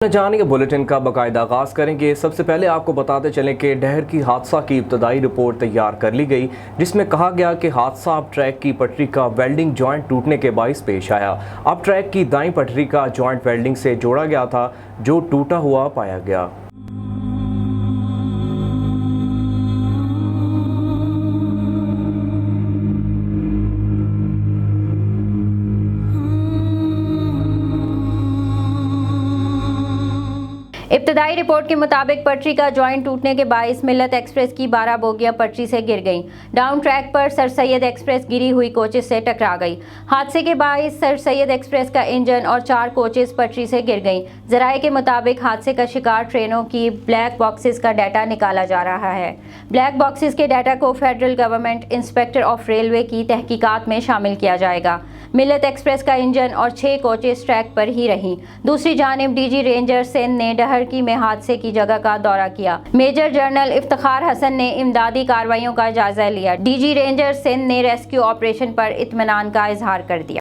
जानिए बुलेटिन का बाकायदा आगाज़ करेंगे। सबसे पहले आपको बताते चलें कि डहर की हादसा की इब्तदाई रिपोर्ट तैयार कर ली गई, जिसमें कहा गया कि हादसा अब ट्रैक की पटरी का वेल्डिंग जॉइंट टूटने के बाइस पेश आया। अब ट्रैक की दाईं पटरी का जॉइंट वेल्डिंग से जोड़ा गया था, जो टूटा हुआ पाया गया। इब्तदाई रिपोर्ट के मुताबिक पटरी का जॉइंट टूटने के बाइस मिल्लत एक्सप्रेस की 12 बोगियां पटरी से गिर गईं। डाउन ट्रैक पर सर सैयद एक्सप्रेस गिरी हुई कोचेस से टकरा गई। हादसे के बाइस सर सैयद एक्सप्रेस का इंजन और 4 कोचेस पटरी से गिर गईं। ज़राए के मुताबिक हादसे का शिकार ट्रेनों की ब्लैक बॉक्सेस का डाटा निकाला जा रहा है। ब्लैक बॉक्सेस के डाटा को federal government inspector of railway की तहकीकात में शामिल किया जाएगा। मिल्लत एक्सप्रेस का इंजन और 6 कोचेस ट्रैक पर ही रहीं। दूसरी जानिब डीजी रेंजर सिंध ने डहरकी में हादसे की जगह का दौरा किया। मेजर जनरल इफ्तिखार हसन ने इमदादी कार्रवाइयों का जायजा लिया। डीजी रेंजर सिंध ने रेस्क्यू ऑपरेशन पर इत्मीनान का इजहार कर दिया।